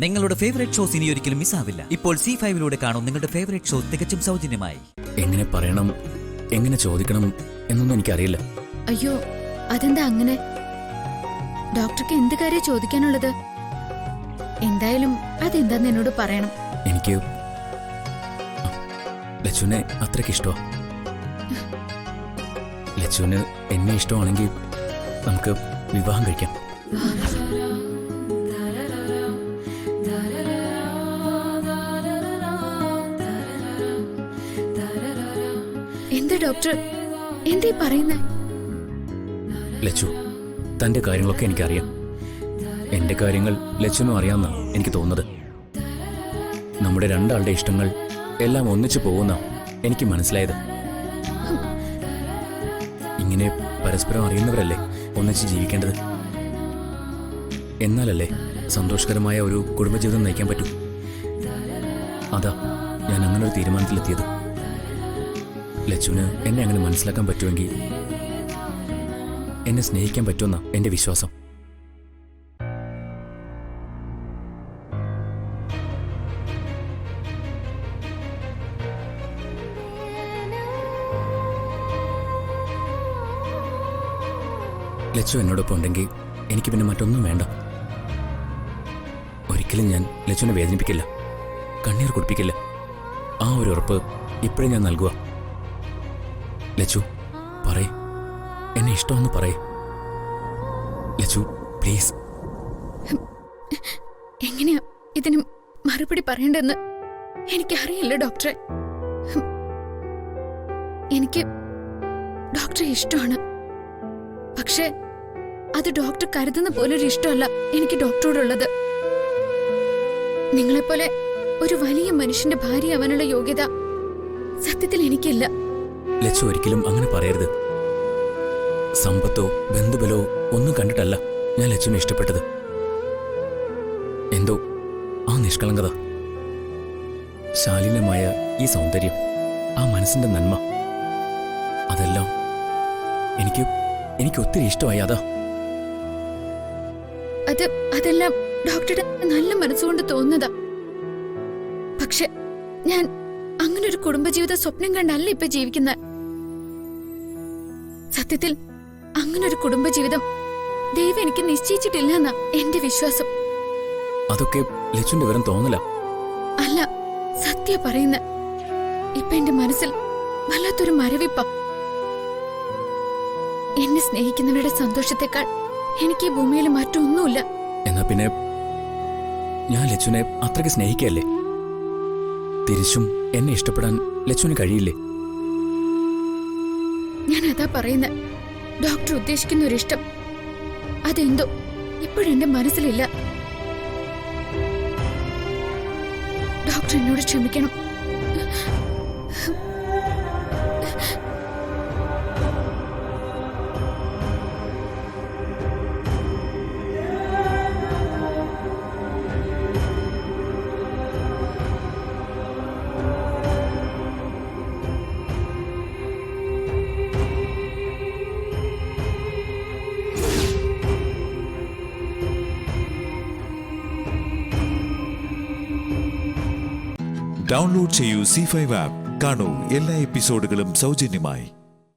നിങ്ങളുടെ favourite shows ഇനി ഒരിക്കലും മിസ്സാവില്ല. ഇപ്പോൾ C5 കാണും നിങ്ങളുടെ ഫേവറേറ്റ് ഷോ തികച്ചും സൗജന്യമായി. എങ്ങനെ പറയണം, എങ്ങനെ ചോദിക്കണം എന്നൊന്നും എനിക്കറിയില്ല. അയ്യോ, അതെന്താ അങ്ങനെ? ഡോക്ടർക്ക് എന്ത് കാര്യം ചോദിക്കാനുള്ളത്? എന്തായാലും അതെന്താന്ന് എന്നോട് പറയണം. എനിക്ക് ലച്ചുവിനെ അത്രയ്ക്ക് ഇഷ്ടമാ. ലച്ചുവിന് എന്നെ ഇഷ്ടമാണെങ്കിൽ നമുക്ക് വിവാഹം കഴിക്കാം. എന്താ ഡോക്ടർ എന്തേ പറയുന്നേ? ലച്ചു, തന്റെ കാര്യങ്ങളൊക്കെ എനിക്കറിയാം. എന്റെ കാര്യങ്ങൾ ലച്ചുവിനും അറിയാമെന്നാണ് എനിക്ക് തോന്നുന്നത്. നമ്മുടെ രണ്ടാളുടെ ഇഷ്ടങ്ങൾ എല്ലാം ഒന്നിച്ചു പോകുന്ന എനിക്ക് മനസ്സിലായത്. ഇങ്ങനെ പരസ്പരം അറിയുന്നവരല്ലേ ഒന്നിച്ച് ജീവിക്കേണ്ടത്. എന്നാലല്ലേ സന്തോഷകരമായ ഒരു കുടുംബജീവിതം നയിക്കാൻ പറ്റൂ. അതാ ഞാൻ അങ്ങനെ ഒരു തീരുമാനത്തിലെത്തിയത്. ലച്ചുവിന് എന്നെ അങ്ങനെ മനസ്സിലാക്കാൻ പറ്റുമെങ്കിൽ എന്നെ സ്നേഹിക്കാൻ പറ്റുമെന്ന എന്റെ വിശ്വാസം. ലച്ചു എന്നോടൊപ്പം ഉണ്ടെങ്കിൽ എനിക്ക് പിന്നെ മറ്റൊന്നും വേണ്ട. ഒരിക്കലും ഞാൻ ലച്ചുവിനെ വേദനിപ്പിക്കില്ല, കണ്ണീർ കുടിപ്പിക്കില്ല. ആ ഒരു ഉറപ്പ് ഇപ്പോഴും ഞാൻ നൽകുക. ലച്ചു, പറയേ, എന്നെ ഇഷ്ടമെന്ന് പറയേ. ലച്ചു, പ്ലീസ്. എങ്ങനെയാ ഇതിന് മറുപടി പറയണ്ടെന്ന് എനിക്കറിയില്ല ഡോക്ടറെ. എനിക്ക് ഡോക്ടറെ ഇഷ്ടമാണ്. പക്ഷേ അത് ഡോക്ടർ കരുതുന്ന പോലൊരു ഇഷ്ടമല്ല എനിക്ക് ഡോക്ടറോടുള്ളത്. നിങ്ങളെപ്പോലെ ഒരു വലിയ മനുഷ്യന്റെ ഭാര്യയാവാനുള്ള യോഗ്യത സത്യത്തിൽ എനിക്കില്ല. ലച്ചു, ഒരിക്കലും അങ്ങനെ പറയരുത്. സമ്പത്തോ ബന്ധുബലോ ഒന്നും കണ്ടിട്ടല്ല ഞാൻ ലച്ചുവിനെ ഇഷ്ടപ്പെട്ടത്. എന്തോ ആ നിഷ്കളങ്കത, ശാലീനമായ ഈ സൗന്ദര്യം, ആ മനസ്സിന്റെ നന്മ, അതെല്ലാം എനിക്ക് ഒത്തിരി ഇഷ്ടമായി. അതെല്ലാം ഡോക്ടറുടെ നല്ല മനസ്സുകൊണ്ട് തോന്നുന്നതാ. പക്ഷെ ഞാൻ അങ്ങനെ ഒരു കുടുംബജീവിത സ്വപ്നം കണ്ടല്ല ഇപ്പൊ ജീവിക്കുന്ന. സത്യത്തിൽ അങ്ങനെ ഒരു കുടുംബജീവിതം ദൈവം എനിക്ക് നിശ്ചയിച്ചിട്ടില്ല എന്നാ എന്റെ വിശ്വാസം. അതൊക്കെ ലച്ചുവിന്റെ വെറും തോന്നല. അല്ല, സത്യ പറയുന്ന. ഇപ്പൊ എന്റെ മനസ്സിൽ വല്ലാത്തൊരു മരവിപ്പ. എന്നെ സ്നേഹിക്കുന്നവരുടെ സന്തോഷത്തെക്കാൾ എനിക്ക് ഈ ഭൂമിയിൽ മറ്റൊന്നുമില്ല. എന്നാ പിന്നെ ഞാൻ ലച്ചുവിനെ അത്രയ്ക്ക് സ്നേഹിക്കല്ലേ? തിരിച്ചും എന്നെ ഇഷ്ടപ്പെടാൻ ലച്ചുവിന് കഴിയില്ലേ? ഞാൻ അതാ പറയുന്ന. ഡോക്ടർ ഉദ്ദേശിക്കുന്ന ഒരു ഇഷ്ടം അതെന്തോ ഇപ്പോഴെന്റെ മനസ്സിലില്ല. ഡോക്ടർ എന്നോട് ക്ഷമിക്കണം. ഡൗൺലോഡ് ചെയ്യൂ C5 ആപ്പ്. കാണൂ എല്ലാ എപ്പിസോഡുകളും സൗജന്യമായി.